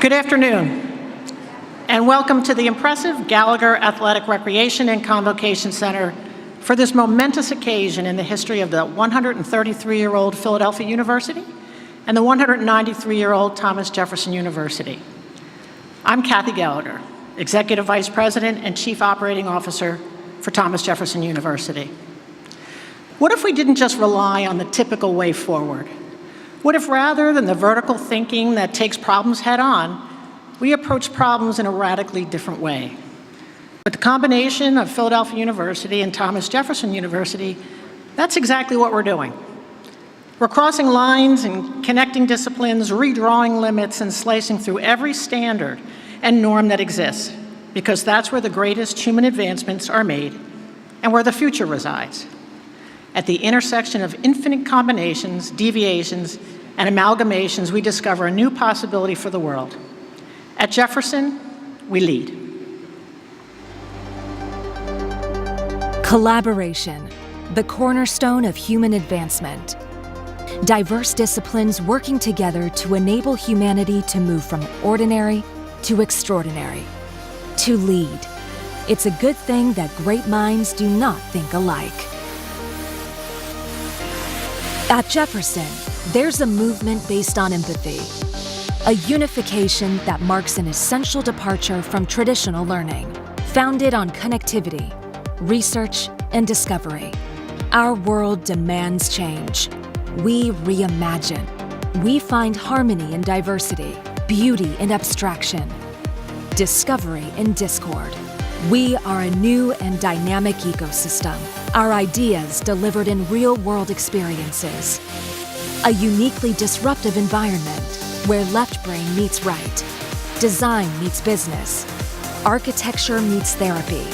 Good afternoon, and welcome to the impressive Gallagher Athletic Recreation and Convocation Center for this momentous occasion in the history of the 133-year-old Philadelphia University and the 193-year-old Thomas Jefferson University. I'm Kathy Gallagher, Executive Vice President and Chief Operating Officer for Thomas Jefferson University. What if we didn't just rely on the typical way forward? What if rather than the vertical thinking that takes problems head on, we approach problems in a radically different way? With the combination of Philadelphia University and Thomas Jefferson University, that's exactly what we're doing. We're crossing lines and connecting disciplines, redrawing limits, and slicing through every standard and norm that exists, because that's where the greatest human advancements are made and where the future resides. At the intersection of infinite combinations, deviations, and amalgamations, we discover a new possibility for the world. At Jefferson, we lead. Collaboration, the cornerstone of human advancement. Diverse disciplines working together to enable humanity to move from ordinary to extraordinary. To lead. It's a good thing that great minds do not think alike. At Jefferson, there's a movement based on empathy, a unification that marks an essential departure from traditional learning, founded on connectivity, research, and discovery. Our world demands change. We reimagine. We find harmony in diversity, beauty in abstraction, discovery in discord. We are a new and dynamic ecosystem, our ideas delivered in real-world experiences. A uniquely disruptive environment where left brain meets right, design meets business, architecture meets therapy,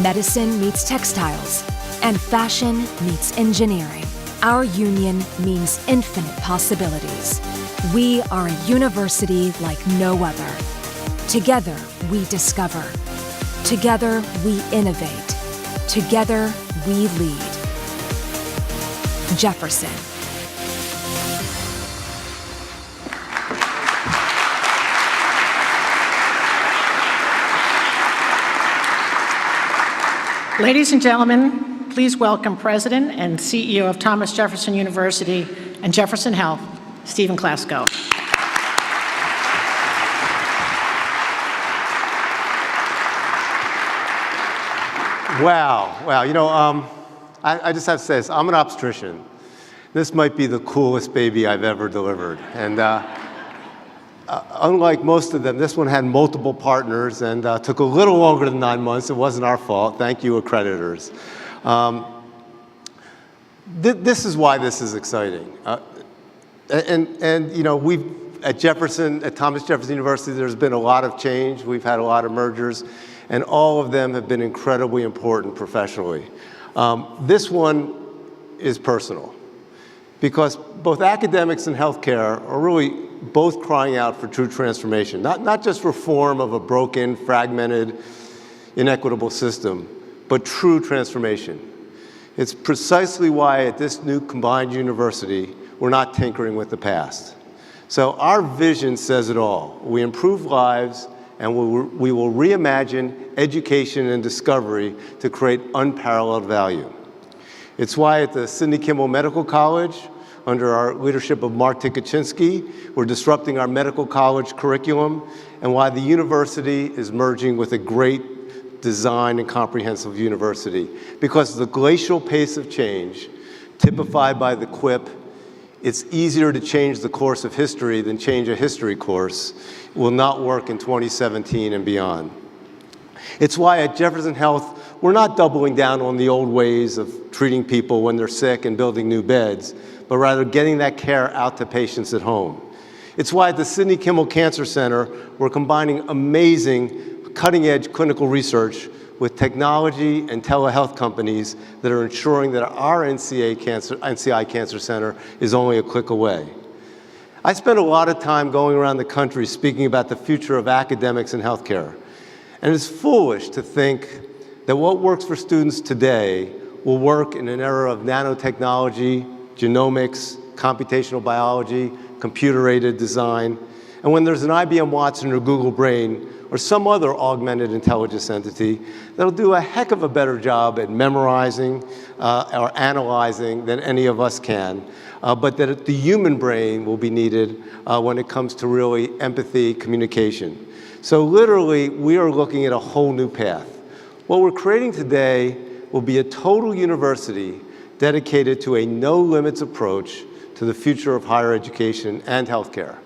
medicine meets textiles, and fashion meets engineering. Our union means infinite possibilities. We are a university like no other. Together, we discover. Together, we innovate. Together, we lead. Jefferson. Ladies and gentlemen, please welcome President and CEO of Thomas Jefferson University and Jefferson Health, Stephen Klasko. Wow. You know, I just have to say this. I'm an obstetrician. This might be the coolest baby I've ever delivered. And unlike most of them, this one had multiple partners and took a little longer than 9 months. It wasn't our fault. Thank you, accreditors. This is why this is exciting. And you know, at Thomas Jefferson University, there's been a lot of change. We've had a lot of mergers, and all of them have been incredibly important professionally. This one is personal, because both academics and healthcare are really both crying out for true transformation, not just reform of a broken, fragmented, inequitable system, but true transformation. It's precisely why at this new combined university, we're not tinkering with the past. So our vision says it all. We improve lives, and we will reimagine education and discovery to create unparalleled value. It's why at the Sidney Kimmel Medical College, under our leadership of Mark Tikaczynski, we're disrupting our medical college curriculum, and why the university is merging with a great design and comprehensive university. Because the glacial pace of change, typified by the quip, "It's easier to change the course of history than change a history course," will not work in 2017 and beyond. It's why at Jefferson Health, we're not doubling down on the old ways of treating people when they're sick and building new beds, but rather getting that care out to patients at home. It's why at the Sidney Kimmel Cancer Center, we're combining amazing, cutting-edge clinical research with technology and telehealth companies that are ensuring that our NCI Cancer Center is only a click away. I spent a lot of time going around the country speaking about the future of academics and healthcare. And it's foolish to think that what works for students today will work in an era of nanotechnology, genomics, computational biology, computer-aided design. And when there's an IBM Watson or Google Brain or some other augmented intelligence entity that'll do a heck of a better job at memorizing or analyzing than any of us can, but that the human brain will be needed when it comes to really empathy, communication. So literally, we are looking at a whole new path. What we're creating today will be a total university dedicated to a no-limits approach to the future of higher education and healthcare.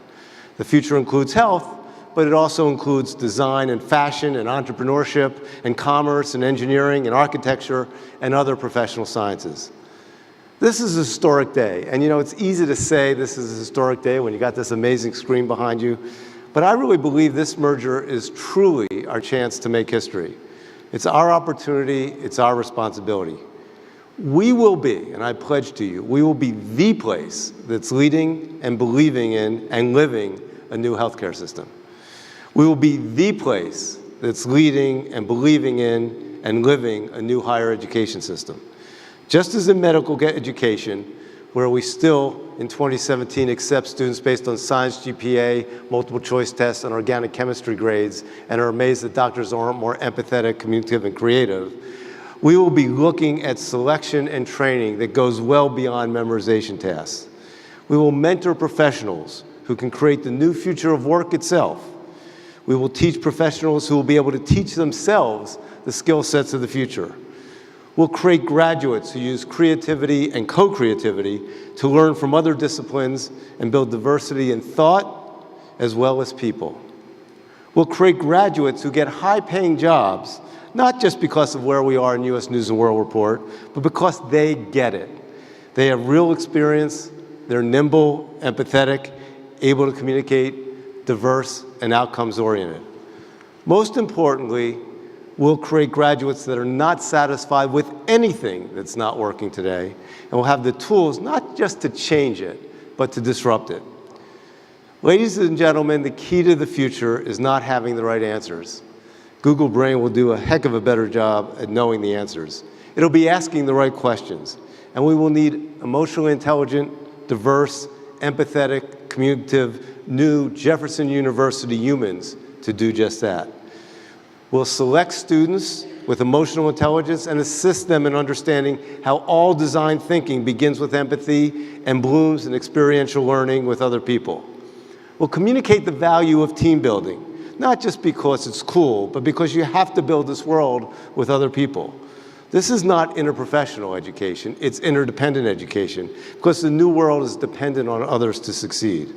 The future includes health, but it also includes design and fashion and entrepreneurship and commerce and engineering and architecture and other professional sciences. This is a historic day, and you know, it's easy to say this is a historic day when you got this amazing screen behind you, but I really believe this merger is truly our chance to make history. It's our opportunity, it's our responsibility. We will be, and I pledge to you, we will be the place that's leading and believing in and living a new healthcare system. We will be the place that's leading and believing in and living a new higher education system. Just as in medical education, where we still, in 2017, accept students based on science GPA, multiple choice tests, and organic chemistry grades, and are amazed that doctors aren't more empathetic, communicative, and creative, we will be looking at selection and training that goes well beyond memorization tasks. We will mentor professionals who can create the new future of work itself. We will teach professionals who will be able to teach themselves the skill sets of the future. We'll create graduates who use creativity and co-creativity to learn from other disciplines and build diversity in thought as well as people. We'll create graduates who get high-paying jobs, not just because of where we are in U.S. News & World Report, but because they get it. They have real experience, they're nimble, empathetic, able to communicate, diverse, and outcomes-oriented. Most importantly, we'll create graduates that are not satisfied with anything that's not working today, and we'll have the tools not just to change it, but to disrupt it. Ladies and gentlemen, the key to the future is not having the right answers. Google Brain will do a heck of a better job at knowing the answers. It'll be asking the right questions, and we will need emotionally intelligent, diverse, empathetic, communicative, new Jefferson University humans to do just that. We'll select students with emotional intelligence and assist them in understanding how all design thinking begins with empathy and blooms in experiential learning with other people. We'll communicate the value of team building, not just because it's cool, but because you have to build this world with other people. This is not interprofessional education, it's interdependent education, because the new world is dependent on others to succeed.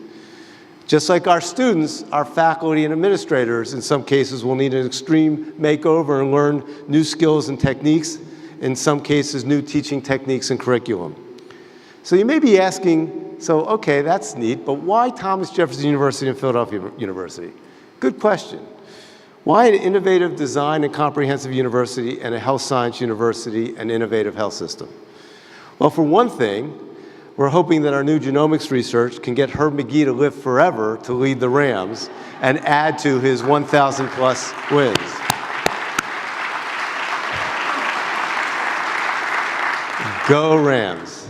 Just like our students, our faculty and administrators, in some cases, will need an extreme makeover and learn new skills and techniques, in some cases, new teaching techniques and curriculum. So you may be asking, so okay, that's neat, but why Thomas Jefferson University and Philadelphia University? Good question. Why an innovative design and comprehensive university and a health science university and innovative health system? Well, for one thing, we're hoping that our new genomics research can get Herb McGee to live forever to lead the Rams and add to his 1,000 plus wins. Go Rams.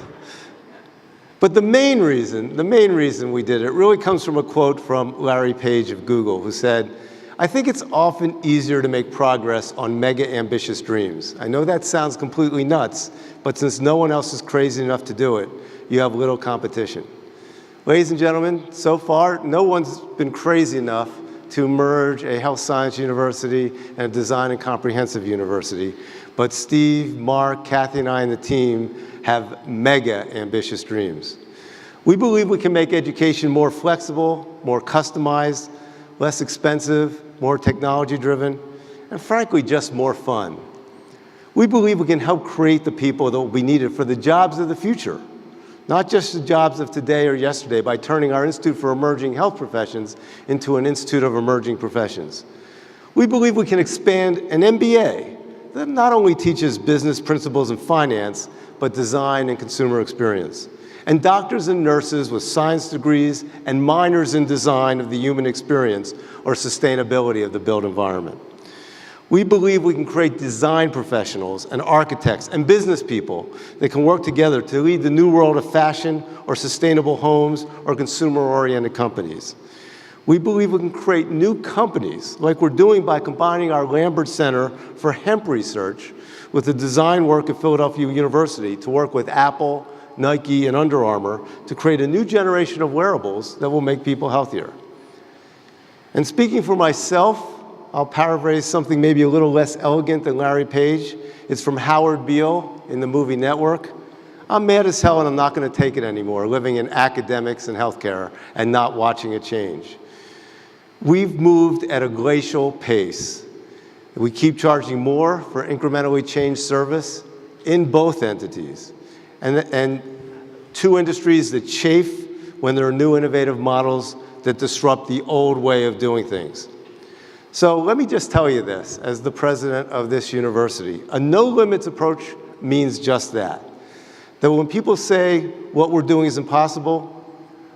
But the main reason we did it really comes from a quote from Larry Page of Google, who said, "I think it's often easier to make progress on mega ambitious dreams. I know that sounds completely nuts, but since no one else is crazy enough to do it, you have little competition." Ladies and gentlemen, so far, no one's been crazy enough to merge a health science university and a design and comprehensive university. But Steve, Mark, Kathy, and I and the team have mega ambitious dreams. We believe we can make education more flexible, more customized, less expensive, more technology-driven, and frankly, just more fun. We believe we can help create the people that will be needed for the jobs of the future, not just the jobs of today or yesterday, by turning our Institute for Emerging Health Professions into an Institute of Emerging Professions. We believe we can expand an MBA that not only teaches business principles and finance, but design and consumer experience. And doctors and nurses with science degrees and minors in design of the human experience or sustainability of the built environment. We believe we can create design professionals and architects and business people that can work together to lead the new world of fashion or sustainable homes or consumer-oriented companies. We believe we can create new companies, like we're doing by combining our Lambert Center for Hemp Research with the design work at Philadelphia University to work with Apple, Nike, and Under Armour to create a new generation of wearables that will make people healthier. And speaking for myself, I'll paraphrase something maybe a little less elegant than Larry Page. It's from Howard Beale in the movie Network. I'm mad as hell and I'm not going to take it anymore, living in academics and healthcare and not watching it change. We've moved at a glacial pace. We keep charging more for incrementally changed service in both entities. And two industries that chafe when there are new innovative models that disrupt the old way of doing things. So let me just tell you this, as the president of this university, a no-limits approach means just that. That when people say what we're doing is impossible,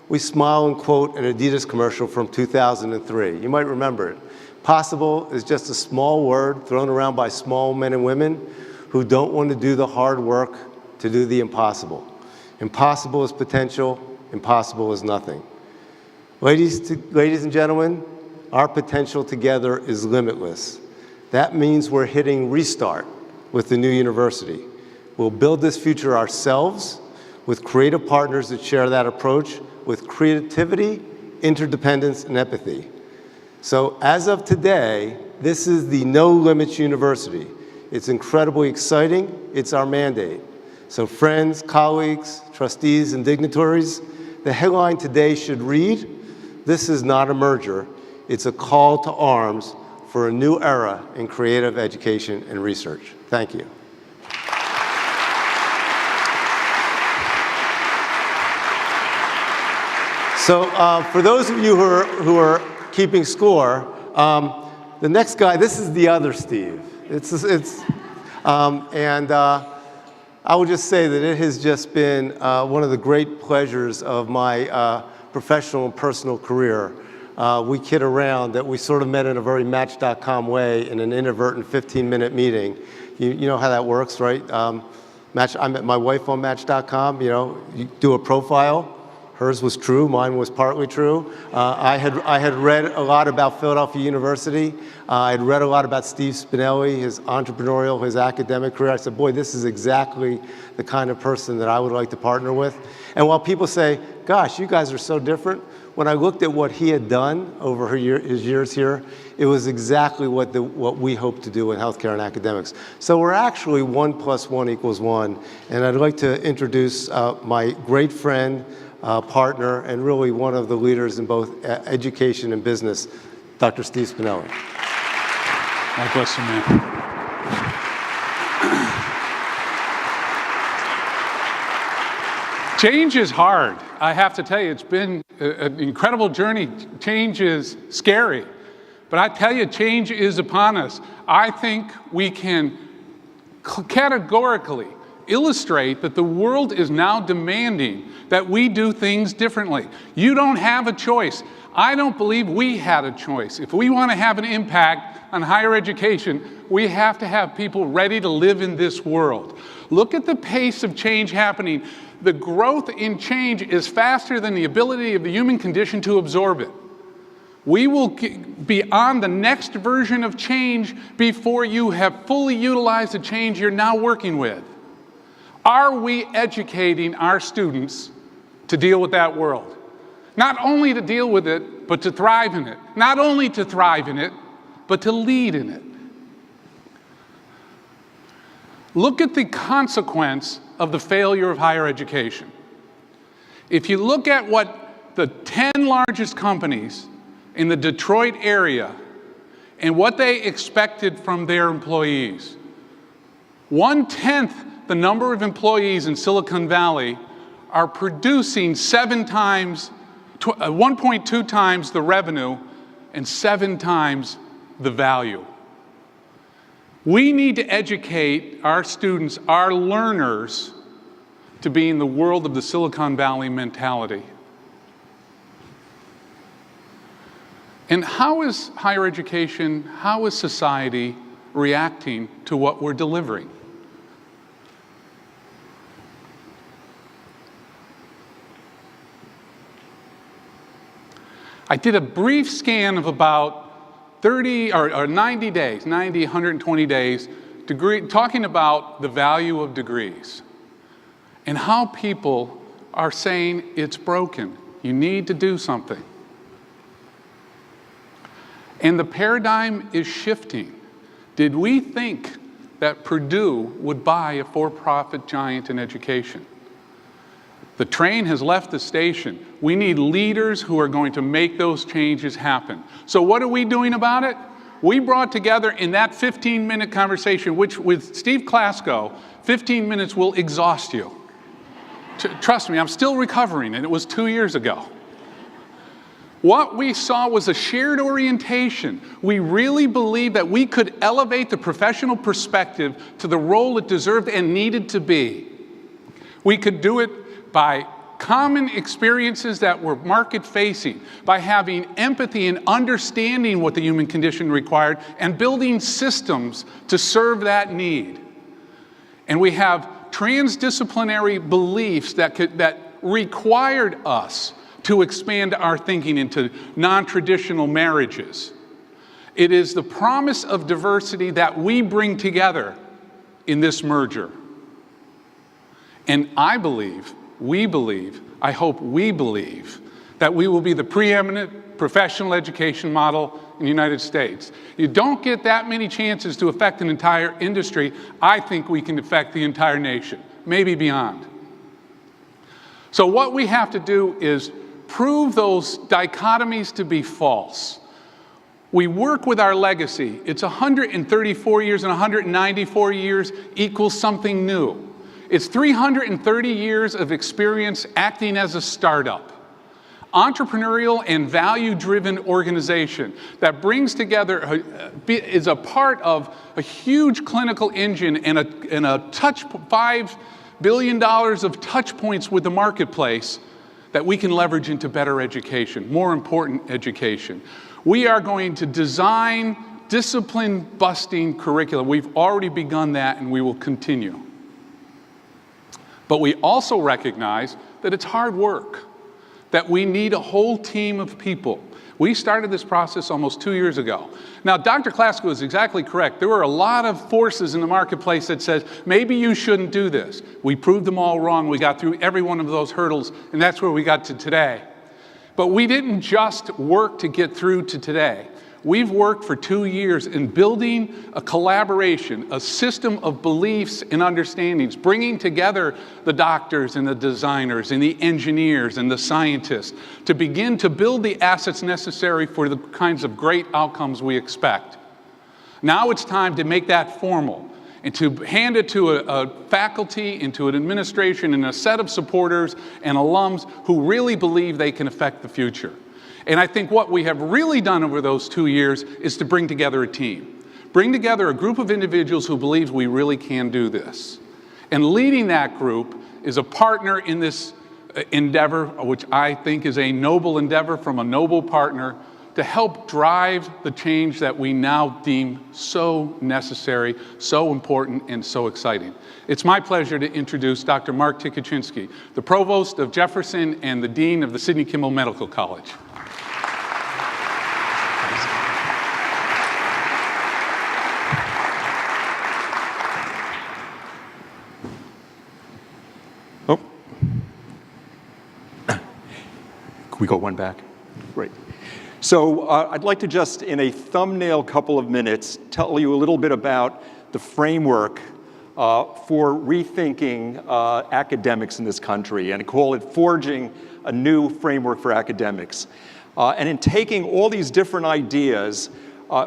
we smile and quote an Adidas commercial from 2003. You might remember it. Possible is just a small word thrown around by small men and women who don't want to do the hard work to do the impossible. Impossible is potential, impossible is nothing. Ladies and gentlemen, our potential together is limitless. That means we're hitting restart with the new university. We'll build this future ourselves with creative partners that share that approach with creativity, interdependence, and empathy. So as of today, this is the No Limits University. It's incredibly exciting. It's our mandate. So friends, colleagues, trustees, and dignitaries, the headline today should read, "This is not a merger. It's a call to arms for a new era in creative education and research." Thank you. So for those of you who are keeping score, the next guy, this is the other Steve. I will just say that it has just been one of the great pleasures of my professional and personal career. We kid around that we sort of met in a very Match.com way in an inadvertent 15-minute meeting. You know how that works, right? I met my wife on Match.com. You do a profile. Hers was true, mine was partly true. I had read a lot about Philadelphia University. I had read a lot about Steve Spinelli, his entrepreneurial, his academic career. I said, boy, this is exactly the kind of person that I would like to partner with. And while people say, gosh, you guys are so different, when I looked at what he had done over his years here, it was exactly what we hope to do in healthcare and academics. So we're actually 1 + 1 = 1. And I'd like to introduce my great friend, partner, and really one of the leaders in both education and business, Dr. Steve Spinelli. God bless you, man. Change is hard. I have to tell you, it's been an incredible journey. Change is scary. But I tell you, change is upon us. I think we can categorically illustrate that the world is now demanding that we do things differently. You don't have a choice. I don't believe we had a choice. If we want to have an impact on higher education, we have to have people ready to live in this world. Look at the pace of change happening. The growth in change is faster than the ability of the human condition to absorb it. We will be on the next version of change before you have fully utilized the change you're now working with. Are we educating our students to deal with that world? Not only to deal with it, but to thrive in it. Not only to thrive in it, but to lead in it. Look at the consequence of the failure of higher education. If you look at what the 10 largest companies in the Detroit area and what they expected from their employees, 1/10 the number of employees in Silicon Valley are producing 1.2 times the revenue and 7 times the value. We need to educate our students, our learners, to be in the world of the Silicon Valley mentality. And how is higher education, how is society reacting to what we're delivering? I did a brief scan of about 30 or 90 days, 90, 120 days, talking about the value of degrees and how people are saying it's broken. You need to do something. And the paradigm is shifting. Did we think that Purdue would buy a for-profit giant in education? The train has left the station. We need leaders who are going to make those changes happen. So what are we doing about it? We brought together in that 15-minute conversation, which with Steve Klasko, 15 minutes will exhaust you. Trust me, I'm still recovering, and it was 2 years ago. What we saw was a shared orientation. We really believed that we could elevate the professional perspective to the role it deserved and needed to be. We could do it by common experiences that were market-facing, by having empathy and understanding what the human condition required, and building systems to serve that need. And we have transdisciplinary beliefs that required us to expand our thinking into non-traditional marriages. It is the promise of diversity that we bring together in this merger. And we believe, I hope we believe, that we will be the preeminent professional education model in the United States. You don't get that many chances to affect an entire industry. I think we can affect the entire nation, maybe beyond. So what we have to do is prove those dichotomies to be false. We work with our legacy. It's 134 years and 194 years equals something new. It's 330 years of experience acting as a startup, entrepreneurial and value-driven organization that brings together, is a part of a huge clinical engine and a $5 billion of touch points with the marketplace that we can leverage into better education, more important education. We are going to design discipline-busting curricula. We've already begun that, and we will continue. But we also recognize that it's hard work, that we need a whole team of people. We started this process almost 2 years ago. Now, Dr. Klasko is exactly correct. There were a lot of forces in the marketplace that said, maybe you shouldn't do this. We proved them all wrong. We got through every one of those hurdles, and that's where we got to today. But we didn't just work to get through to today. We've worked for 2 years in building a collaboration, a system of beliefs and understandings, bringing together the doctors and the designers and the engineers and the scientists to begin to build the assets necessary for the kinds of great outcomes we expect. Now it's time to make that formal and to hand it to a faculty, into an administration, and a set of supporters and alums who really believe they can affect the future. And I think what we have really done over those 2 years is to bring together a team. Bring together a group of individuals who believe we really can do this. And leading that group is a partner in this endeavor, which I think is a noble endeavor from a noble partner, to help drive the change that we now deem so necessary, so important, and so exciting. It's my pleasure to introduce Dr. Mark Tikaczynski, the Provost of Jefferson and the Dean of the Sidney Kimmel Medical College. We go one back? Great. So I'd like to just, in a thumbnail couple of minutes, tell you a little bit about the framework for rethinking academics in this country, and call it Forging a New Framework for Academics. And in taking all these different ideas,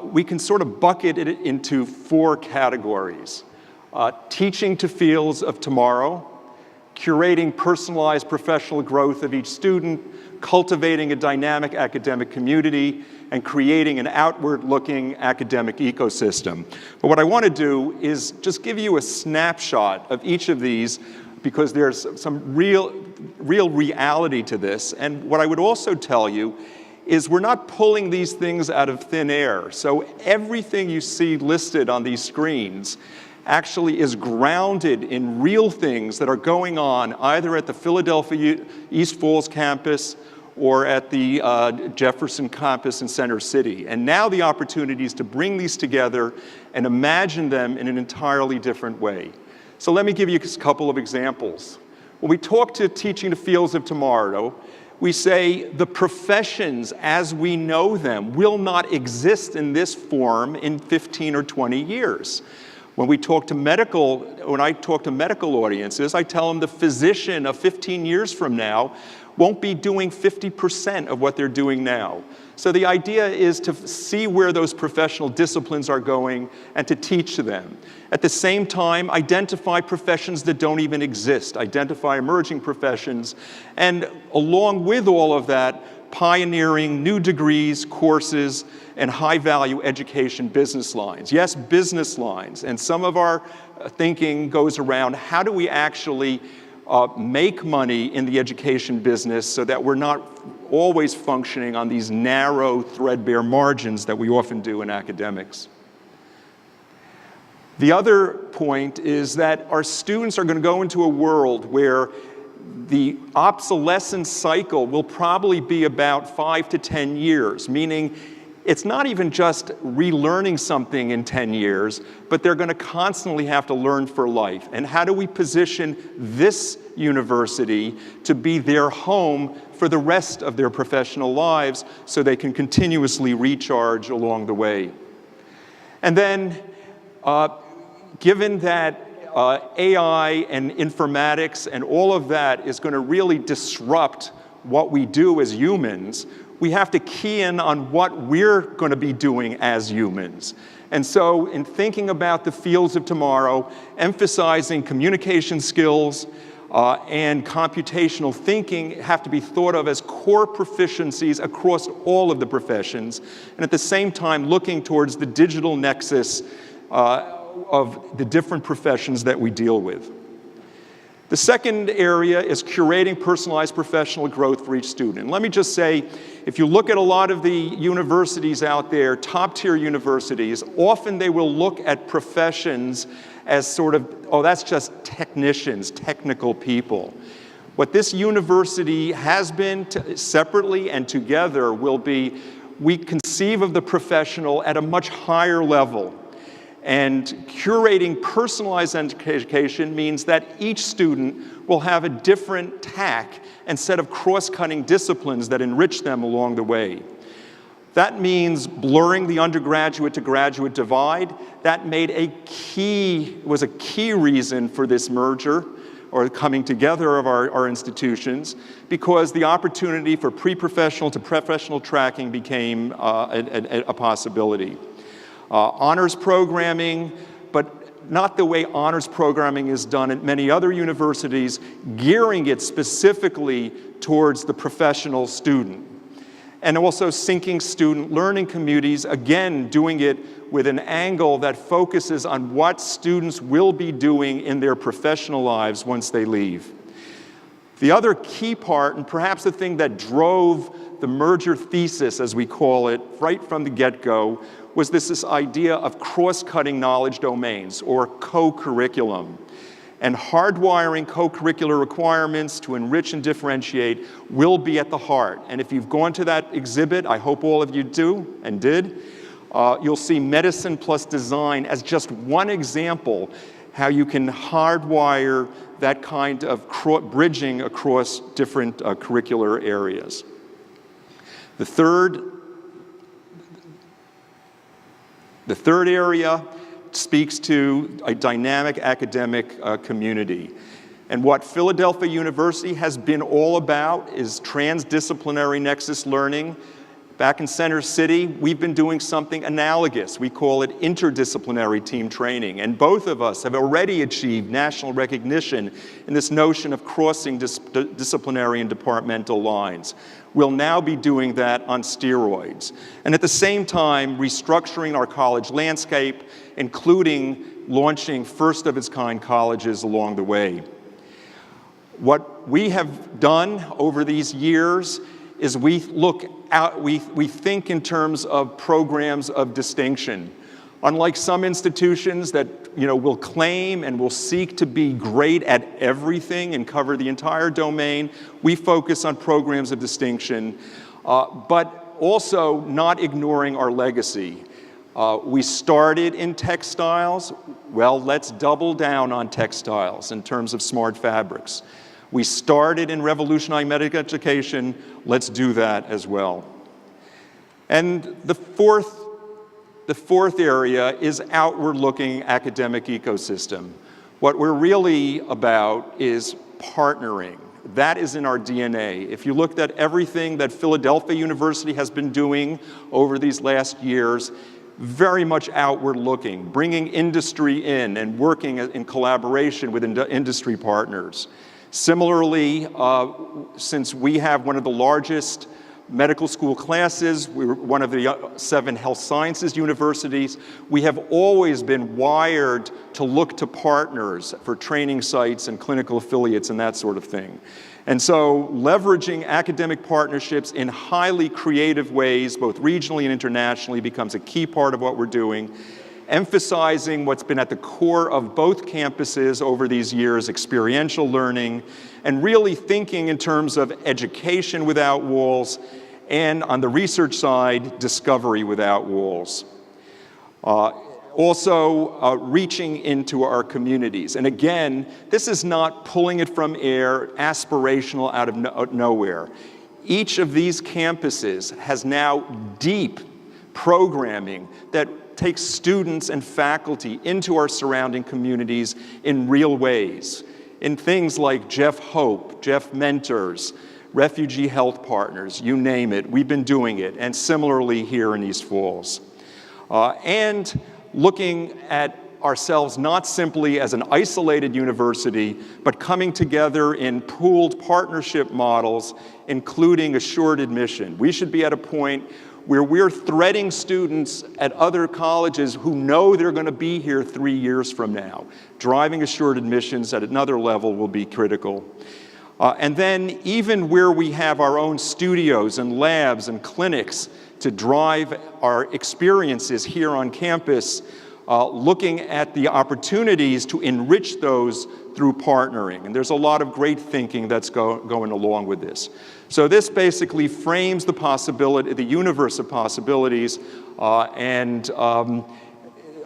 we can sort of bucket it into 4 categories. Teaching to fields of tomorrow, curating personalized professional growth of each student, cultivating a dynamic academic community, and creating an outward-looking academic ecosystem. But what I want to do is just give you a snapshot of each of these, because there's some real reality to this. And what I would also tell you is we're not pulling these things out of thin air. So everything you see listed on these screens actually is grounded in real things that are going on either at the Philadelphia East Falls campus or at the Jefferson campus in Center City. And now the opportunity is to bring these together and imagine them in an entirely different way. So let me give you a couple of examples. When we talk to Teaching the Fields of Tomorrow, we say the professions as we know them will not exist in this form in 15 or 20 years. When I talk to medical audiences, I tell them the physician of 15 years from now won't be doing 50% of what they're doing now. So the idea is to see where those professional disciplines are going and to teach them. At the same time, identify professions that don't even exist, identify emerging professions, and along with all of that, pioneering new degrees, courses, and high-value education business lines. Yes, business lines. And some of our thinking goes around how do we actually make money in the education business so that we're not always functioning on these narrow, threadbare margins that we often do in academics. The other point is that our students are going to go into a world where the obsolescence cycle will probably be about 5 to 10 years, meaning it's not even just relearning something in 10 years, but they're going to constantly have to learn for life. And how do we position this university to be their home for the rest of their professional lives so they can continuously recharge along the way? And then, given that AI and informatics and all of that is going to really disrupt what we do as humans, we have to key in on what we're going to be doing as humans. And so in thinking about the fields of tomorrow, emphasizing communication skills and computational thinking have to be thought of as core proficiencies across all of the professions, and at the same time looking towards the digital nexus of the different professions that we deal with. The second area is curating personalized professional growth for each student. And let me just say, if you look at a lot of the universities out there, top-tier universities, often they will look at professions as sort of, oh, that's just technicians, technical people. What this university has been separately and together will be, we conceive of the professional at a much higher level. And curating personalized education means that each student will have a different tack and set of cross-cutting disciplines that enrich them along the way. That means blurring the undergraduate to graduate divide. That was a key reason for this merger or coming together of our institutions, because the opportunity for pre-professional to professional tracking became a possibility. Honors programming, but not the way honors programming is done at many other universities, gearing it specifically towards the professional student. And also syncing student learning communities, again, doing it with an angle that focuses on what students will be doing in their professional lives once they leave. The other key part, and perhaps the thing that drove the merger thesis, as we call it, right from the get-go, was this idea of cross-cutting knowledge domains, or co-curriculum. And hardwiring co-curricular requirements to enrich and differentiate will be at the heart. And if you've gone to that exhibit, I hope all of you do and did, you'll see medicine plus design as just one example how you can hardwire that kind of bridging across different curricular areas. The third area speaks to a dynamic academic community. And what Philadelphia University has been all about is transdisciplinary nexus learning. Back in Center City, we've been doing something analogous. We call it interdisciplinary team training. And both of us have already achieved national recognition in this notion of crossing disciplinary and departmental lines. We'll now be doing that on steroids. And at the same time, restructuring our college landscape, including launching first-of-its-kind colleges along the way. What we have done over these years is we think in terms of programs of distinction. Unlike some institutions that will claim and will seek to be great at everything and cover the entire domain, we focus on programs of distinction, but also not ignoring our legacy. We started in textiles. Well, let's double down on textiles in terms of smart fabrics. We started in revolutionizing medical education. Let's do that as well. And the fourth area is outward-looking academic ecosystem. What we're really about is partnering. That is in our DNA. If you looked at everything that Philadelphia University has been doing over these last years, very much outward-looking, bringing industry in and working in collaboration with industry partners. Similarly, since we have one of the largest medical school classes, we're one of the 7 health sciences universities, we have always been wired to look to partners for training sites and clinical affiliates and that sort of thing. And so leveraging academic partnerships in highly creative ways, both regionally and internationally, becomes a key part of what we're doing. Emphasizing what's been at the core of both campuses over these years, experiential learning, and really thinking in terms of education without walls, and on the research side, discovery without walls. Also, reaching into our communities. And again, this is not pulling it from air, aspirational out of nowhere. Each of these campuses has now deep programming that takes students and faculty into our surrounding communities in real ways, in things like Jeff Hope, Jeff Mentors, Refugee Health Partners, you name it, we've been doing it, and similarly here in East Falls. And looking at ourselves not simply as an isolated university, but coming together in pooled partnership models, including assured admission. We should be at a point where we're threading students at other colleges who know they're going to be here 3 years from now. Driving assured admissions at another level will be critical. And then even where we have our own studios and labs and clinics to drive our experiences here on campus, looking at the opportunities to enrich those through partnering. And there's a lot of great thinking that's going along with this. So this basically frames the possibility, the universe of possibilities,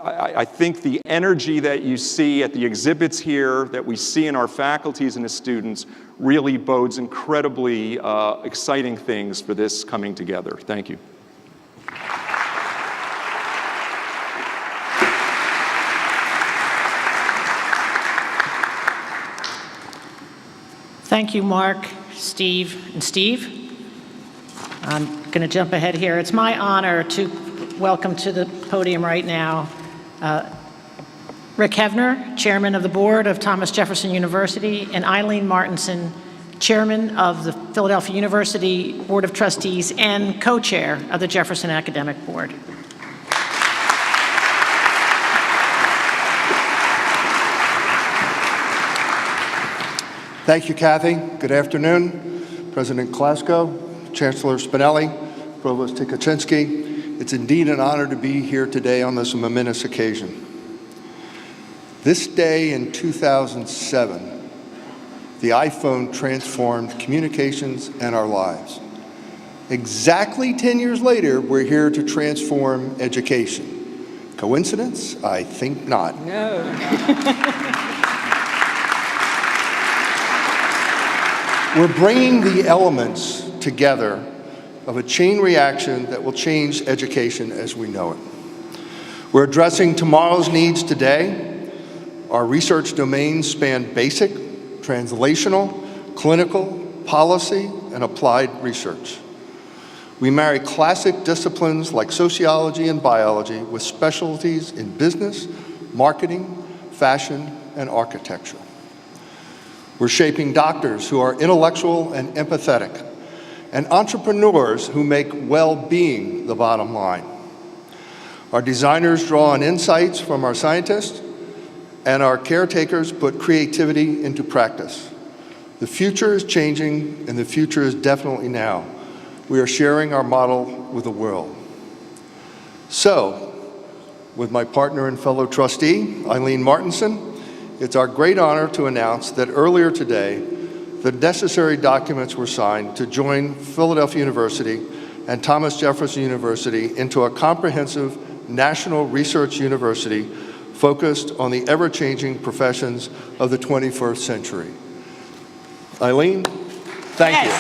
I think the energy that you see at the exhibits here, that we see in our faculties and the students, really bodes incredibly exciting things for this coming together. Thank you. Thank you, Mark, Steve, and Steve. I'm going to jump ahead here. It's my honor to welcome to the podium right now Rick Hevner, Chairman of the Board of Thomas Jefferson University, and Eileen Martinson, Chairman of the Philadelphia University Board of Trustees and Co-Chair of the Jefferson Academic Board. Thank you, Kathy. Good afternoon, President Klasko, Chancellor Spinelli, Provost Tikaczynski. It's indeed an honor to be here today on this momentous occasion. This day in 2007, the iPhone transformed communications and our lives. Exactly 10 years later, we're here to transform education. Coincidence? I think not. No. We're bringing the elements together of a chain reaction that will change education as we know it. We're addressing tomorrow's needs today. Our research domains span basic, translational, clinical, policy, and applied research. We marry classic disciplines like sociology and biology with specialties in business, marketing, fashion, and architecture. We're shaping doctors who are intellectual and empathetic, and entrepreneurs who make well-being the bottom line. Our designers draw on insights from our scientists, and our caretakers put creativity into practice. The future is changing, and the future is definitely now. We are sharing our model with the world. So, with my partner and fellow trustee, Eileen Martinson, it's our great honor to announce that earlier today, the necessary documents were signed to join Philadelphia University and Thomas Jefferson University into a comprehensive national research university focused on the ever-changing professions of the 21st century. Eileen, thank you.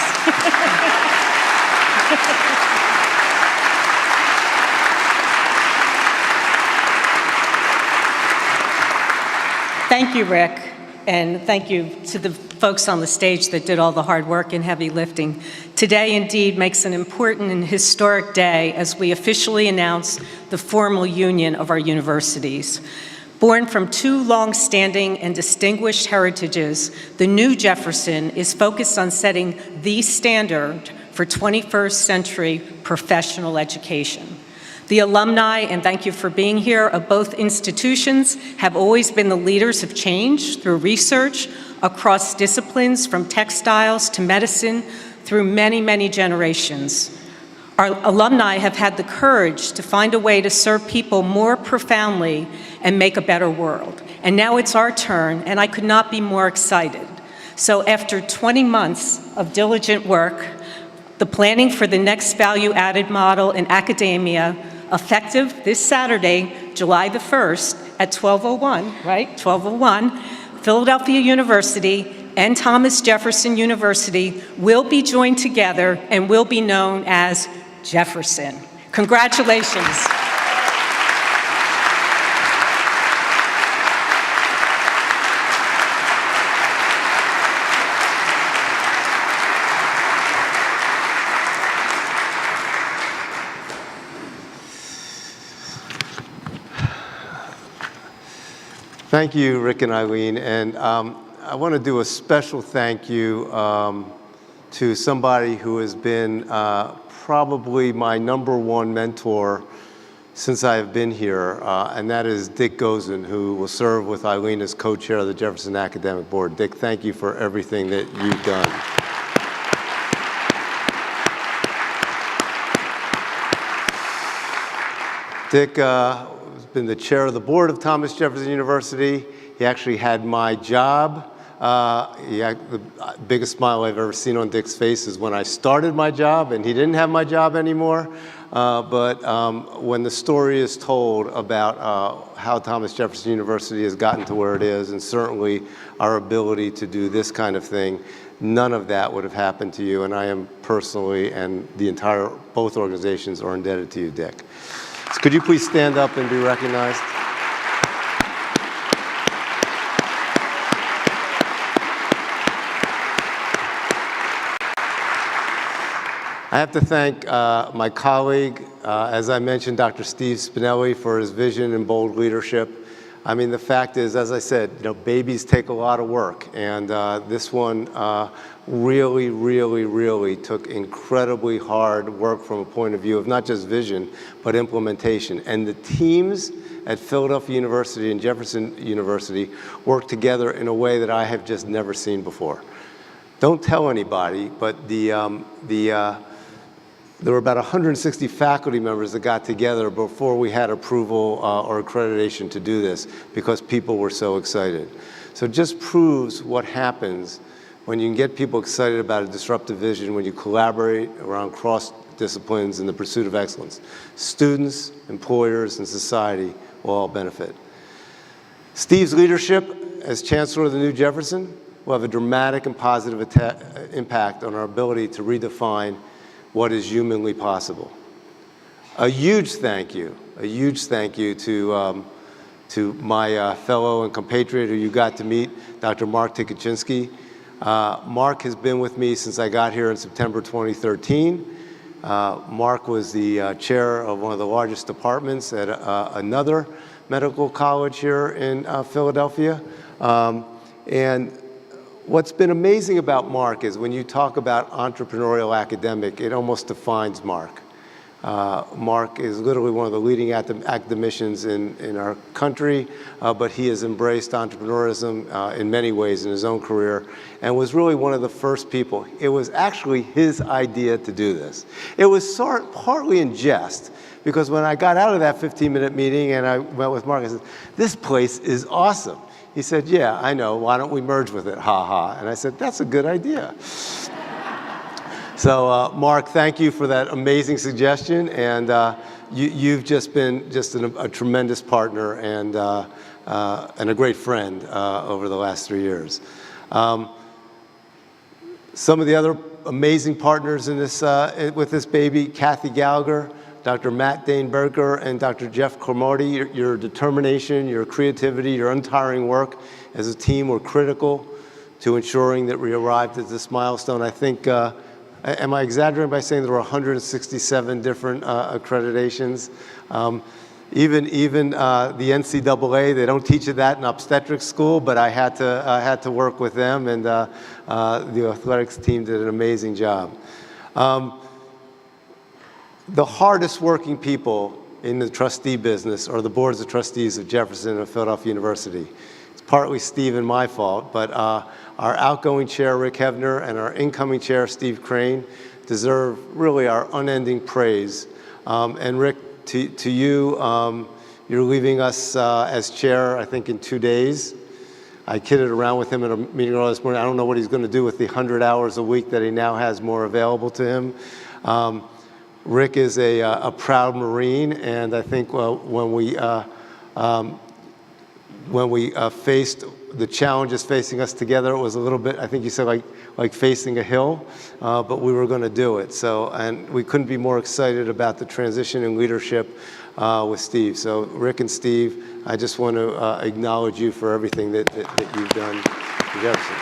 Thank you, Rick, and thank you to the folks on the stage that did all the hard work and heavy lifting. Today, indeed, makes an important and historic day as we officially announce the formal union of our universities. Born from two long-standing and distinguished heritages, the new Jefferson is focused on setting the standard for 21st century professional education. The alumni, and thank you for being here, of both institutions have always been the leaders of change through research across disciplines from textiles to medicine through many, many generations. Our alumni have had the courage to find a way to serve people more profoundly and make a better world. And now it's our turn, and I could not be more excited. So after 20 months of diligent work, the planning for the next value-added model in academia, effective this Saturday, July the 1st at 12:01, right? 12:01, Philadelphia University and Thomas Jefferson University will be joined together and will be known as Jefferson. Congratulations. Thank you, Rick and Eileen, and I want to do a special thank you to somebody who has been probably my #1 mentor since I have been here, and that is Dick Gozen, who will serve with Eileen as co-chair of the Jefferson Academic Board. Dick, thank you for everything that you've done. Dick has been the chair of the board of Thomas Jefferson University. He actually had my job. The biggest smile I've ever seen on Dick's face is when I started my job and he didn't have my job anymore. But when the story is told about how Thomas Jefferson University has gotten to where it is, and certainly our ability to do this kind of thing, none of that would have happened to you. And I am personally, and both organizations are indebted to you, Dick. So could you please stand up and be recognized? I have to thank my colleague, as I mentioned, Dr. Steve Spinelli, for his vision and bold leadership. I mean, the fact is, as I said, babies take a lot of work, and this one really, really, really took incredibly hard work from a point of view of not just vision, but implementation. And the teams at Philadelphia University and Jefferson University worked together in a way that I have just never seen before. Don't tell anybody, but there were about 160 faculty members that got together before we had approval or accreditation to do this because people were so excited. So it just proves what happens when you can get people excited about a disruptive vision, when you collaborate around cross-disciplines in the pursuit of excellence. Students, employers, and society will all benefit. Steve's leadership as Chancellor of the new Jefferson will have a dramatic and positive impact on our ability to redefine what is humanly possible. A huge thank you to my fellow and compatriot who you got to meet, Dr. Mark Tikaczynski. Mark has been with me since I got here in September 2013. Mark was the chair of one of the largest departments at another medical college here in Philadelphia. And what's been amazing about Mark is when you talk about entrepreneurial academic, it almost defines Mark. Mark is literally one of the leading academicians in our country, but he has embraced entrepreneurism in many ways in his own career and was really one of the first people. It was actually his idea to do this. It was partly in jest because when I got out of that 15-minute meeting and I went with Mark, I said, this place is awesome. He said, yeah, I know, why don't we merge with it, ha ha. And I said, that's a good idea. So Mark, thank you for that amazing suggestion, and you've just been a tremendous partner and a great friend over the last 3 years. Some of the other amazing partners in this, with this baby, Kathy Gallagher, Dr. Matt Dane-Berger, and Dr. Jeff Cromartie, your determination, your creativity, your untiring work as a team were critical to ensuring that we arrived at this milestone. I think, am I exaggerating by saying there were 167 different accreditations? Even the NCAA, they don't teach you that in obstetrics school, but I had to work with them, and the athletics team did an amazing job. The hardest working people in the trustee business are the boards of trustees of Jefferson and Philadelphia University. It's partly Steve and my fault, but our outgoing chair, Rick Hebner, and our incoming chair, Steve Crane, deserve really our unending praise. And Rick, to you, you're leaving us as chair, I think, in 2 days. I kidded around with him at a meeting earlier this morning. I don't know what he's going to do with the 100 hours a week that he now has more available to him. Rick is a proud Marine, and I think when we faced the challenges facing us together, it was a little bit, I think you said, like facing a hill, but we were going to do it. So, and we couldn't be more excited about the transition in leadership with Steve. So Rick and Steve, I just want to acknowledge you for everything that you've done for Jefferson.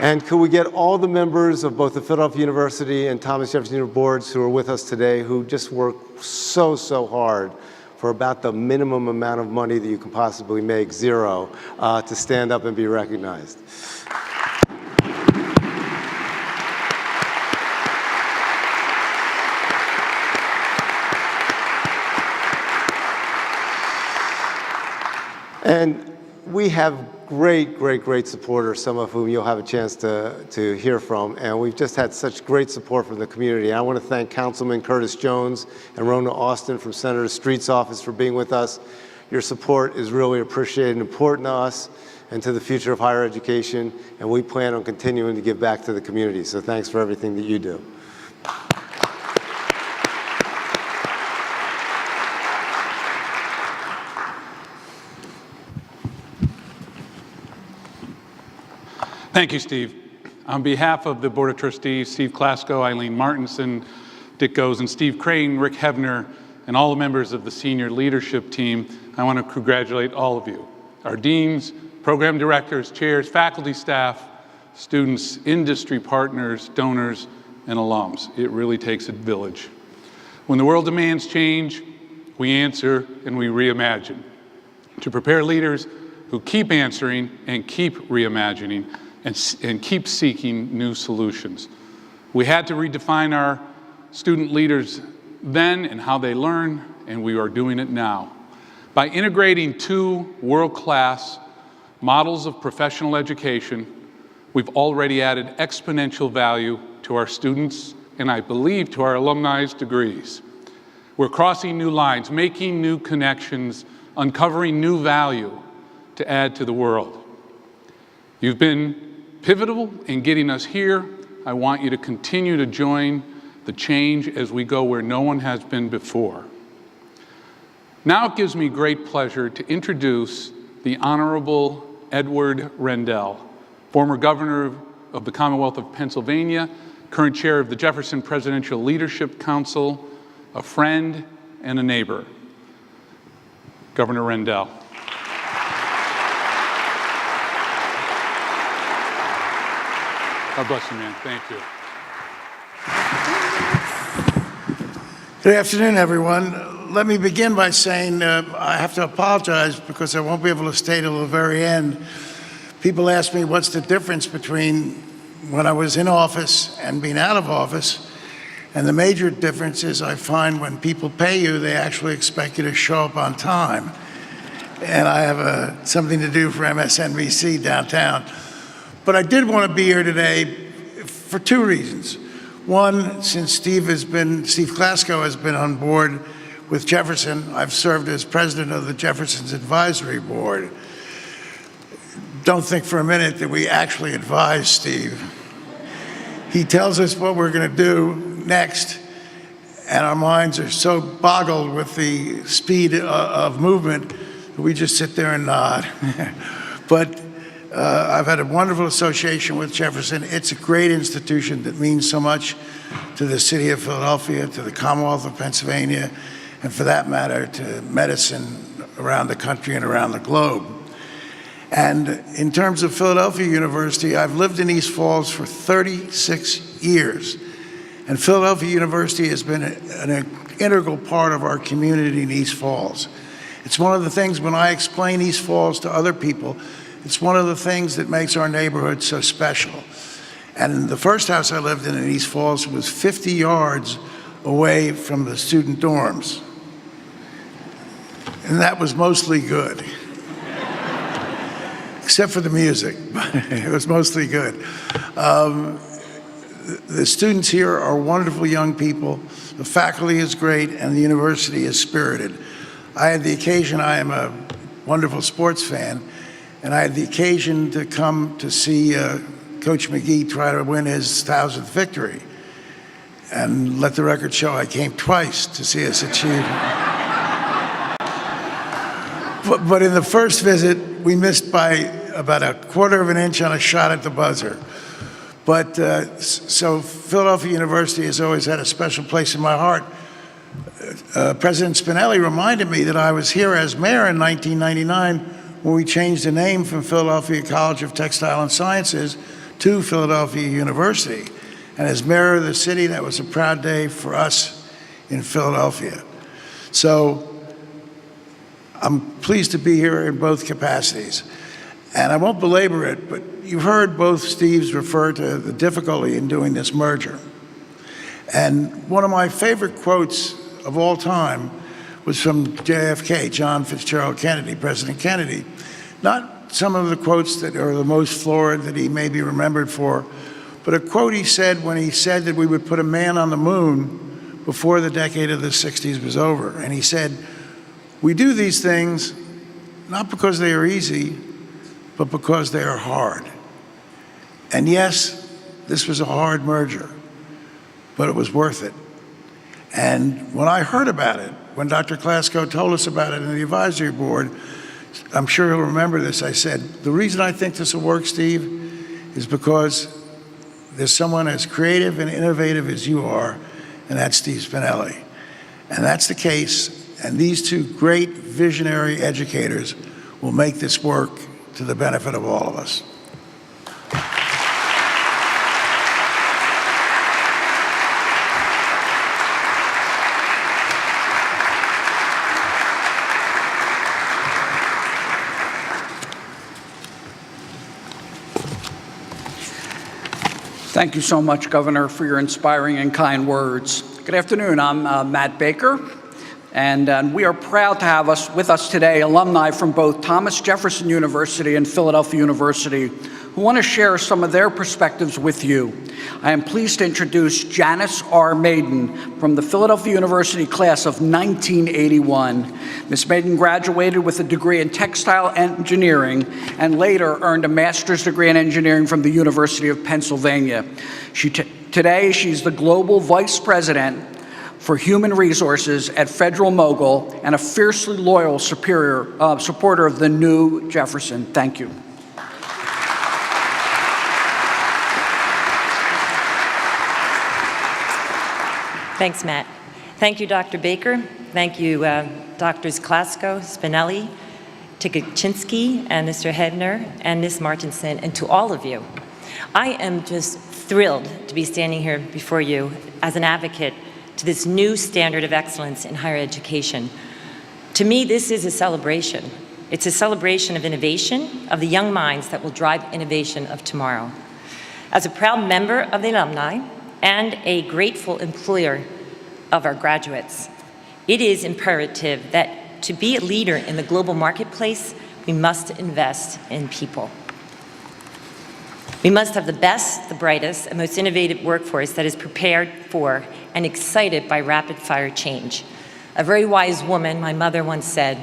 And could we get all the members of both the Philadelphia University and Thomas Jefferson University boards who are with us today, who just work so hard for about the minimum amount of money that you can possibly make, zero, to stand up and be recognized. And we have great supporters, some of whom you'll have a chance to hear from. And we've just had such great support from the community. I want to thank Councilman Curtis Jones and Rona Austin from Senator Street's office for being with us. Your support is really appreciated and important to us and to the future of higher education. And we plan on continuing to give back to the community. So thanks for everything that you do. Thank you, Steve. On behalf of the Board of Trustees, Steve Klasko, Eileen Martinson, Dick Goes, and Steve Crane, Rick Hebner, and all the members of the senior leadership team, I want to congratulate all of you, our deans, program directors, chairs, faculty, staff, students, industry partners, donors, and alums. It really takes a village. When the world demands change, we answer and we reimagine. To prepare leaders who keep answering and keep reimagining, and keep seeking new solutions. We had to redefine our student leaders then and how they learn, and we are doing it now. By integrating two world-class models of professional education, we've already added exponential value to our students, and I believe to our alumni's degrees. We're crossing new lines, making new connections, uncovering new value to add to the world. You've been pivotal in getting us here. I want you to continue to join the change as we go where no one has been before. Now it gives me great pleasure to introduce the Honorable Edward Rendell, former Governor of the Commonwealth of Pennsylvania, current chair of the Jefferson Presidential Leadership Council, a friend and a neighbor. Governor Rendell. God bless you, man. Thank you. Good afternoon, everyone. Let me begin by saying I have to apologize because I won't be able to stay till the very end. People ask me what's the difference between when I was in office and being out of office. And the major difference is I find when people pay you, they actually expect you to show up on time. And I have something to do for MSNBC downtown. But I did want to be here today for two reasons. One, since Steve Klasko has been on board with Jefferson, I've served as president of the Jefferson's advisory board. Don't think for a minute that we actually advise Steve. He tells us what we're going to do next, and our minds are so boggled with the speed of movement that we just sit there and nod. But I've had a wonderful association with Jefferson. It's a great institution that means so much to the city of Philadelphia, to the Commonwealth of Pennsylvania, and for that matter, to medicine around the country and around the globe. And in terms of Philadelphia University, I've lived in East Falls for 36 years. And Philadelphia University has been an integral part of our community in East Falls. It's one of the things, when I explain East Falls to other people, it's one of the things that makes our neighborhood so special. And the first house I lived in East Falls was 50 yards away from the student dorms. And that was mostly good. Except for the music, but it was mostly good. The students here are wonderful young people. The faculty is great, and the university is spirited. I had the occasion, I am a wonderful sports fan, and I had the occasion to come to see Coach McGee try to win his 1,000th victory. And let the record show I came twice to see us achieve it. But in the first visit, we missed by about 1/4 of an inch on a shot at the buzzer. But so Philadelphia University has always had a special place in my heart. President Spinelli reminded me that I was here as mayor in 1999 when we changed the name from Philadelphia College of Textile and Sciences to Philadelphia University. And as mayor of the city, that was a proud day for us in Philadelphia. So I'm pleased to be here in both capacities. And I won't belabor it, but you've heard both Steves refer to the difficulty in doing this merger. And one of my favorite quotes of all time was from JFK, John Fitzgerald Kennedy, President Kennedy. Not some of the quotes that are the most florid that he may be remembered for, but a quote he said when he said that we would put a man on the moon before the decade of the 60s was over. And he said, "We do these things not because they are easy, but because they are hard." And yes, this was a hard merger, but it was worth it. And when I heard about it, when Dr. Klasko told us about it in the advisory board, I'm sure he'll remember this, I said, the reason I think this will work, Steve, is because there's someone as creative and innovative as you are, and that's Steve Spinelli. And that's the case, and these two great visionary educators will make this work to the benefit of all of us. Thank you so much, Governor, for your inspiring and kind words. Good afternoon. I'm Matt Baker, and we are proud to have with us today alumni from both Thomas Jefferson University and Philadelphia University who want to share some of their perspectives with you. I am pleased to introduce Janice R. Maiden from the Philadelphia University class of 1981. Ms. Maiden graduated with a degree in textile engineering and later earned a master's degree in engineering from the University of Pennsylvania. Today, she's the Global Vice President for Human Resources at Federal Mogul and a fiercely loyal supporter of the new Jefferson. Thank you. Thanks, Matt. Thank you, Dr. Baker. Thank you, Drs. Klasko, Spinelli, Tikaczynski, and Mr. Hedner, and Ms. Martinson, and to all of you. I am just thrilled to be standing here before you as an advocate to this new standard of excellence in higher education. To me, this is a celebration. It's a celebration of innovation, of the young minds that will drive innovation of tomorrow. As a proud member of the alumni and a grateful employer of our graduates, it is imperative that to be a leader in the global marketplace, we must invest in people. We must have the best, the brightest, and most innovative workforce that is prepared for and excited by rapid-fire change. A very wise woman, my mother, once said,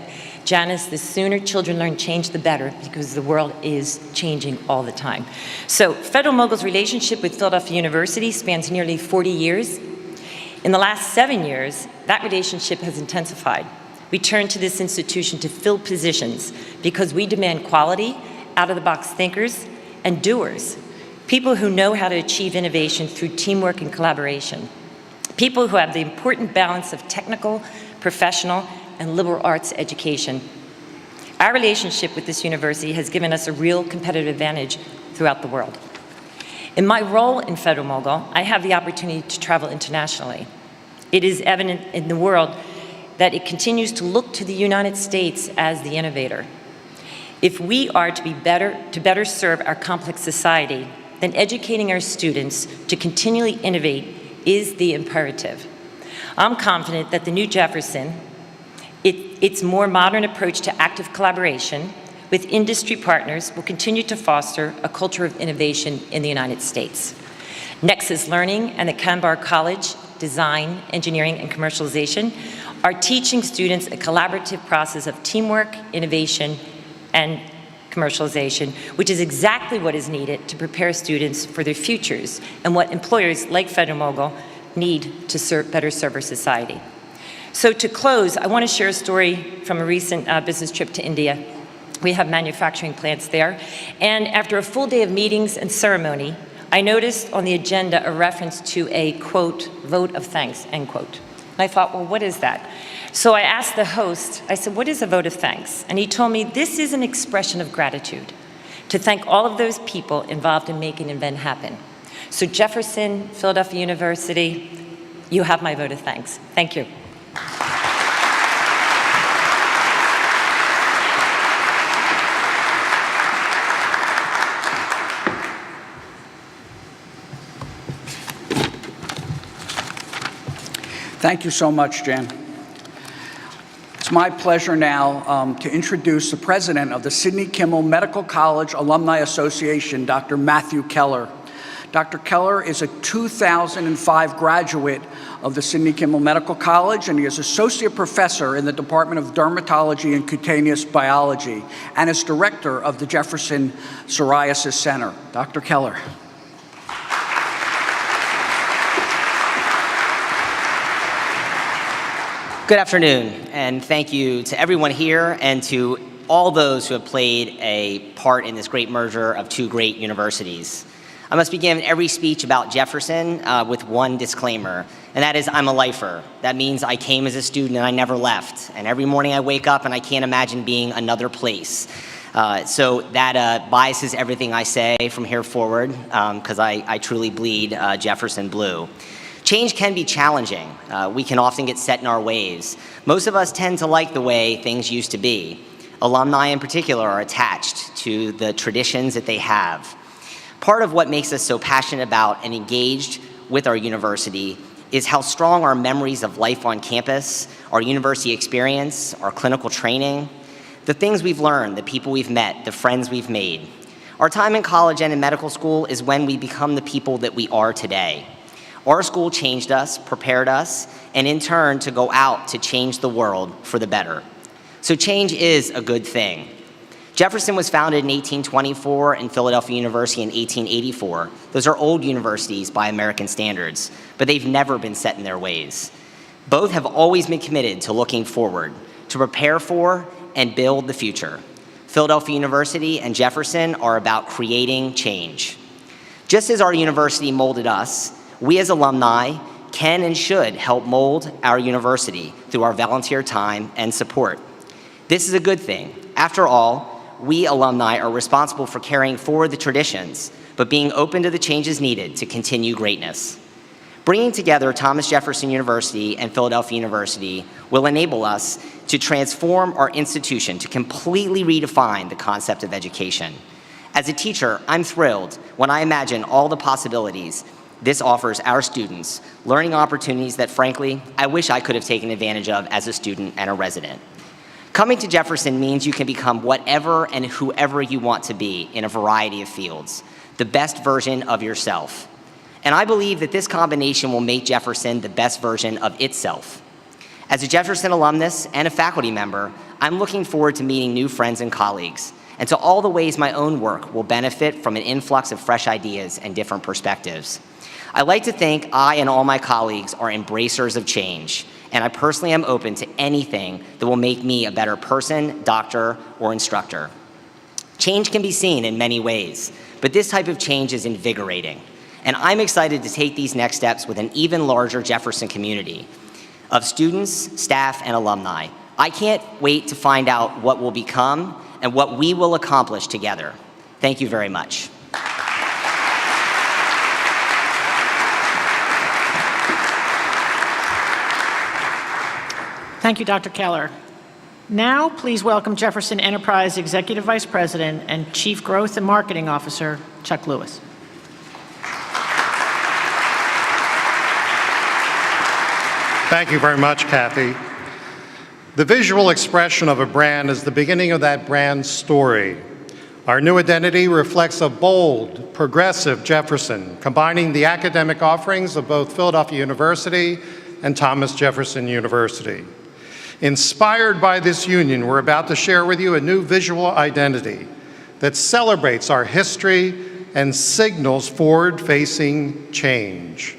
"Janice, the sooner children learn change, the better, because the world is changing all the time." So Federal Mogul's relationship with Philadelphia University spans nearly 40 years. In the last 7 years, that relationship has intensified. We turn to this institution to fill positions because we demand quality, out-of-the-box thinkers, and doers, people who know how to achieve innovation through teamwork and collaboration, people who have the important balance of technical, professional, and liberal arts education. Our relationship with this university has given us a real competitive advantage throughout the world. In my role in Federal Mogul, I have the opportunity to travel internationally. It is evident in the world that it continues to look to the United States as the innovator. If we are to better serve our complex society, then educating our students to continually innovate is the imperative. I'm confident that the new Jefferson, its more modern approach to active collaboration with industry partners, will continue to foster a culture of innovation in the United States. Nexus Learning and the Canbar College Design, Engineering, and Commercialization are teaching students a collaborative process of teamwork, innovation, and commercialization, which is exactly what is needed to prepare students for their futures and what employers like Federal Mogul need to better serve our society. So to close, I want to share a story from a recent business trip to India. We have manufacturing plants there, and after a full day of meetings and ceremony, I noticed on the agenda a reference to a, quote, vote of thanks, end quote. And I thought, well, what is that? So I asked the host, I said, what is a vote of thanks? And he told me this is an expression of gratitude to thank all of those people involved in making an event happen. So Jefferson, Philadelphia University, you have my vote of thanks. Thank you. Thank you so much, Jan. It's my pleasure now to introduce the president of the Sidney Kimmel Medical College Alumni Association, Dr. Matthew Keller. Dr. Keller is a 2005 graduate of the Sidney Kimmel Medical College, and he is associate professor in the Department of Dermatology and Cutaneous Biology, and is director of the Jefferson Psoriasis Center. Dr. Keller. Good afternoon, and thank you to everyone here and to all those who have played a part in this great merger of two great universities. I must begin every speech about Jefferson with one disclaimer, and that is I'm a lifer. That means I came as a student and I never left, and every morning I wake up and I can't imagine being another place. So that biases everything I say from here forward, because I truly bleed Jefferson blue. Change can be challenging. We can often get set in our ways. Most of us tend to like the way things used to be. Alumni in particular are attached to the traditions that they have. Part of what makes us so passionate about and engaged with our university is how strong our memories of life on campus, our university experience, our clinical training, the things we've learned, the people we've met, the friends we've made. Our time in college and in medical school is when we become the people that we are today. Our school changed us, prepared us, and in turn to go out to change the world for the better. So change is a good thing. Jefferson was founded in 1824 and Philadelphia University in 1884. Those are old universities by American standards, but they've never been set in their ways. Both have always been committed to looking forward, to prepare for and build the future. Philadelphia University and Jefferson are about creating change. Just as our university molded us, we as alumni can and should help mold our university through our volunteer time and support. This is a good thing. After all, we alumni are responsible for carrying forward the traditions, but being open to the changes needed to continue greatness. Bringing together Thomas Jefferson University and Philadelphia University will enable us to transform our institution to completely redefine the concept of education. As a teacher, I'm thrilled when I imagine all the possibilities this offers our students, learning opportunities that, frankly, I wish I could have taken advantage of as a student and a resident. Coming to Jefferson means you can become whatever and whoever you want to be in a variety of fields. the best version of yourself. And I believe that this combination will make Jefferson the best version of itself. As a Jefferson alumnus and a faculty member, I'm looking forward to meeting new friends and colleagues, and to all the ways my own work will benefit from an influx of fresh ideas and different perspectives. I like to think I and all my colleagues are embracers of change, and I personally am open to anything that will make me a better person, doctor, or instructor. Change can be seen in many ways, but this type of change is invigorating. And I'm excited to take these next steps with an even larger Jefferson community of students, staff, and alumni. I can't wait to find out what will become and what we will accomplish together. Thank you very much. Thank you, Dr. Keller. Now, please welcome Jefferson Enterprise Executive Vice President and Chief Growth and Marketing Officer, Chuck Lewis. Thank you very much, Kathy. The visual expression of a brand is the beginning of that brand's story. Our new identity reflects a bold, progressive Jefferson, combining the academic offerings of both Philadelphia University and Thomas Jefferson University. Inspired by this union, we're about to share with you a new visual identity that celebrates our history and signals forward-facing change.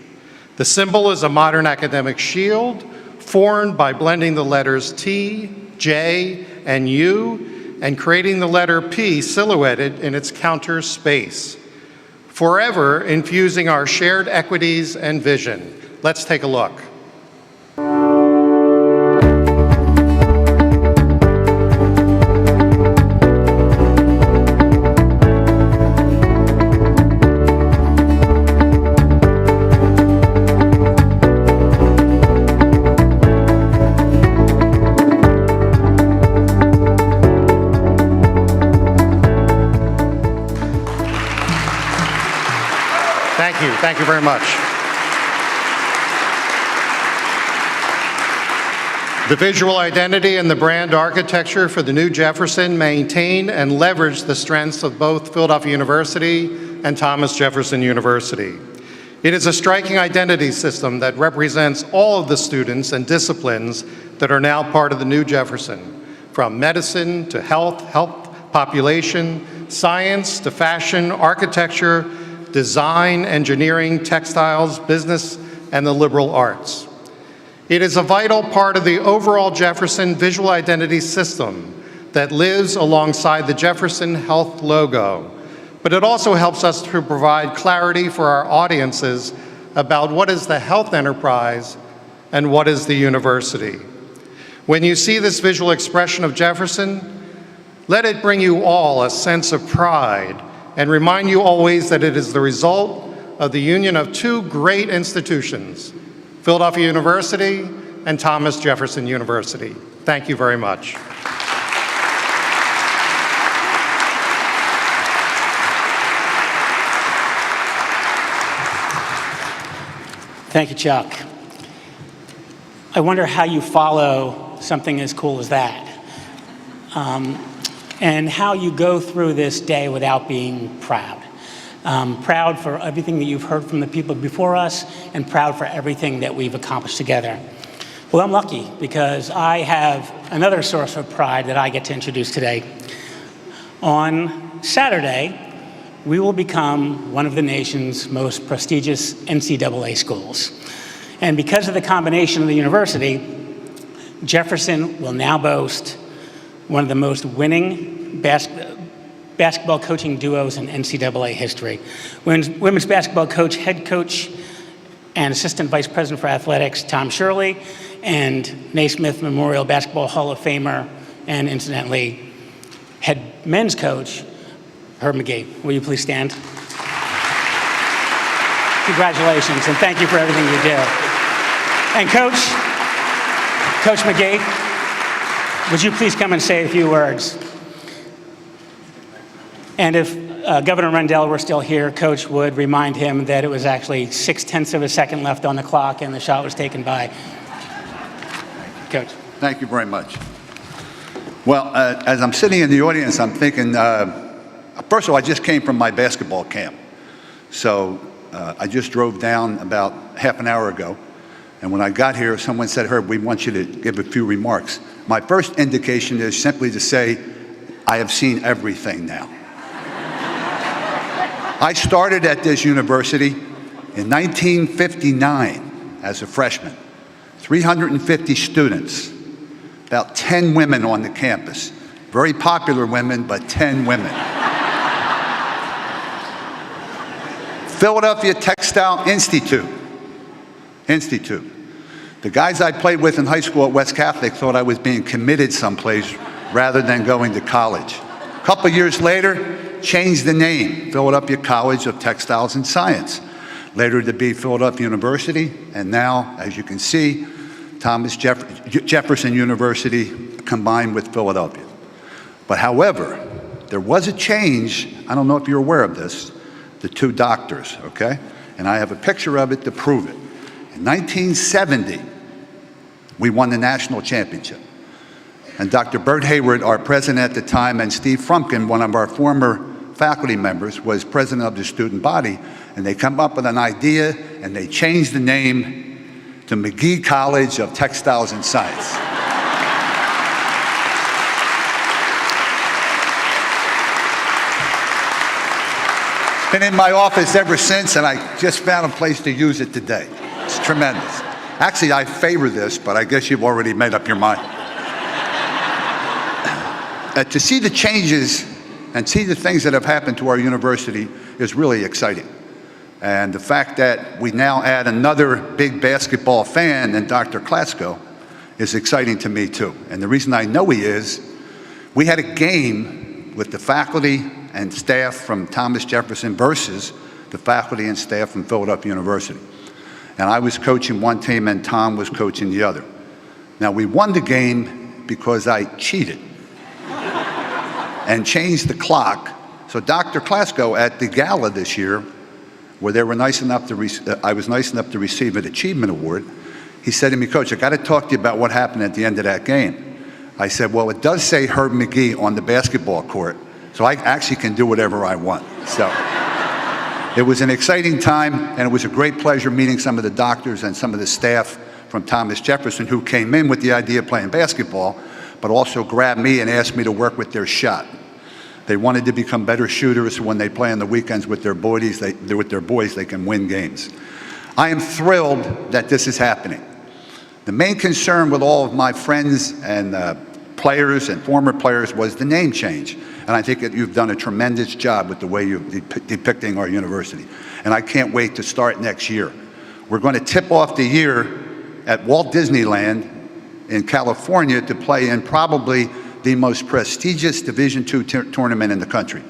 The symbol is a modern academic shield formed by blending the letters T, J, and U, and creating the letter P silhouetted in its counter space, forever infusing our shared equities and vision. Let's take a look. Thank you very much. The visual identity and the brand architecture for the new Jefferson maintain and leverage the strengths of both Philadelphia University and Thomas Jefferson University. It is a striking identity system that represents all of the students and disciplines that are now part of the new Jefferson, from medicine to health population, science to fashion, architecture, design, engineering, textiles, business, and the liberal arts. It is a vital part of the overall Jefferson visual identity system that lives alongside the Jefferson Health logo, but it also helps us to provide clarity for our audiences about what is the health enterprise and what is the university. When you see this visual expression of Jefferson, let it bring you all a sense of pride and remind you always that it is the result of the union of two great institutions, Philadelphia University and Thomas Jefferson University. Thank you very much. Thank you, Chuck. I wonder how you follow something as cool as that. And how you go through this day without being proud. Proud for everything that you've heard from the people before us, and proud for everything that we've accomplished together. Well, I'm lucky because I have another source of pride that I get to introduce today. On Saturday, we will become one of the nation's most prestigious NCAA schools. And because of the combination of the university, Jefferson will now boast one of the most winning basketball coaching duos in NCAA history. Women's basketball coach, head coach, and assistant vice president for athletics, Tom Shirley, and Naismith Memorial Basketball Hall of Famer, and incidentally, head men's coach, Herb McGee. Will you please stand? Congratulations, and thank you for everything you do. And Coach McGee, would you please come and say a few words? And if Governor Rendell were still here, Coach would remind him that it was actually 0.6 of a second left on the clock and the shot was taken by Coach. Thank you very much. Well, as I'm sitting in the audience, I'm thinking, first of all, I just came from my basketball camp. So I just drove down about half an hour ago, and when I got here, someone said, Herb, we want you to give a few remarks. My first indication is simply to say, I have seen everything now. I started at this university in 1959 as a freshman. 350 students, about 10 women on the campus. Very popular women, but 10 women. Philadelphia Textile Institute. The guys I played with in high school at West Catholic thought I was being committed someplace rather than going to college. A couple years later, changed the name, Philadelphia College of Textiles and Science. Later to be Philadelphia University, and now, as you can see, Jefferson University combined with Philadelphia. But however, there was a change, I don't know if you're aware of this, the two doctors, okay? And I have a picture of it to prove it. In 1970, we won the national championship. And Dr. Bert Hayward, our president at the time, and Steve Frumkin, one of our former faculty members, was president of the student body, and they come up with an idea, and they changed the name to McGee College of Textiles and Science. Been in my office ever since, and I just found a place to use it today. It's tremendous. Actually, I favor this, but I guess you've already made up your mind. To see the changes and see the things that have happened to our university is really exciting. And the fact that we now add another big basketball fan in Dr. Klasko is exciting to me too. And the reason I know he is, we had a game with the faculty and staff from Thomas Jefferson versus the faculty and staff from Philadelphia University. And I was coaching one team and Tom was coaching the other. Now we won the game because I cheated and changed the clock. So Dr. Klasko at the gala this year, where they were nice enough to I was nice enough to receive an achievement award, he said to me, Coach, I got to talk to you about what happened at the end of that game. I said, well, it does say Herb McGee on the basketball court, so I actually can do whatever I want. So it was an exciting time, and it was a great pleasure meeting some of the doctors and some of the staff from Thomas Jefferson who came in with the idea of playing basketball, but also grabbed me and asked me to work with their shot. They wanted to become better shooters, so when they play on the weekends with their boys, they can win games. I am thrilled that this is happening. The main concern with all of my friends and players and former players was the name change. And I think that you've done a tremendous job with the way you're depicting our university. And I can't wait to start next year. We're going to tip off the year at Walt Disneyland in California to play in probably the most prestigious Division II tournament in the country.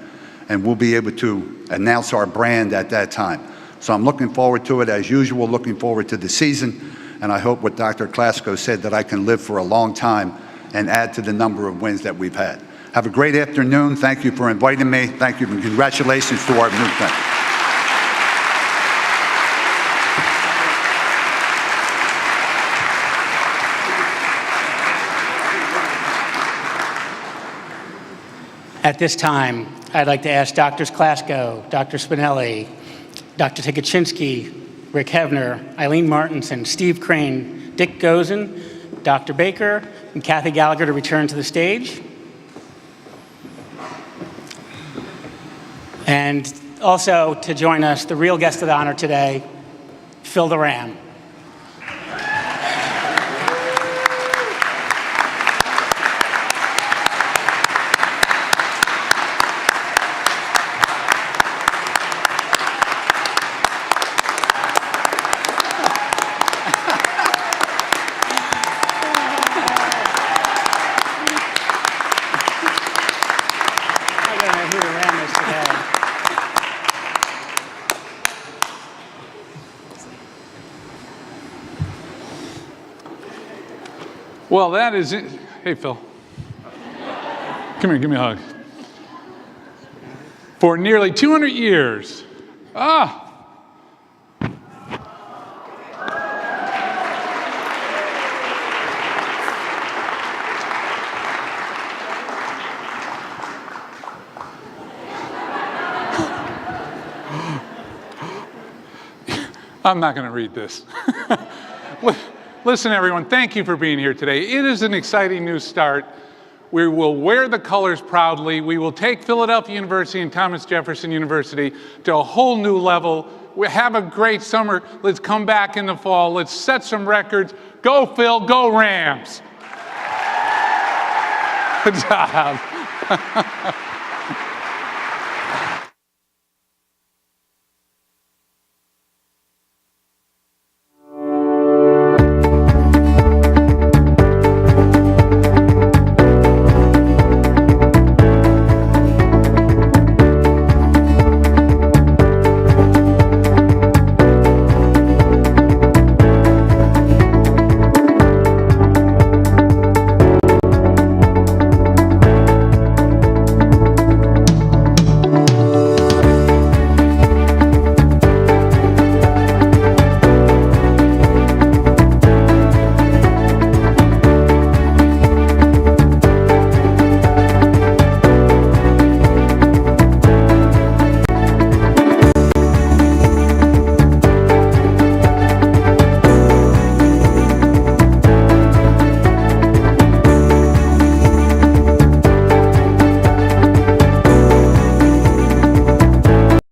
And we'll be able to announce our brand at that time. So I'm looking forward to it, as usual, looking forward to the season. And I hope what Dr. Klasko said, that I can live for a long time and add to the number of wins that we've had. Have a great afternoon. Thank you for inviting me. Thank you, and congratulations to our new friend. At this time, I'd like to ask Drs. Klasko, Dr. Spinelli, Dr. Tikaczynski, Rick Hevner, Eileen Martinson, Steve Crane, Dick Gozen, Dr. Baker, and Kathy Gallagher to return to the stage. And also to join us, the real guest of honor today, Phil the Ram. Well, that is it. Hey, Phil. Come here, give me a hug. For nearly 200 years. I'm not going to read this. Listen, everyone, thank you for being here today. It is an exciting new start. We will wear the colors proudly. We will take Philadelphia University and Thomas Jefferson University to a whole new level. We have a great summer. Let's come back in the fall. Let's set some records. Go, Phil. Go, Rams. Good job.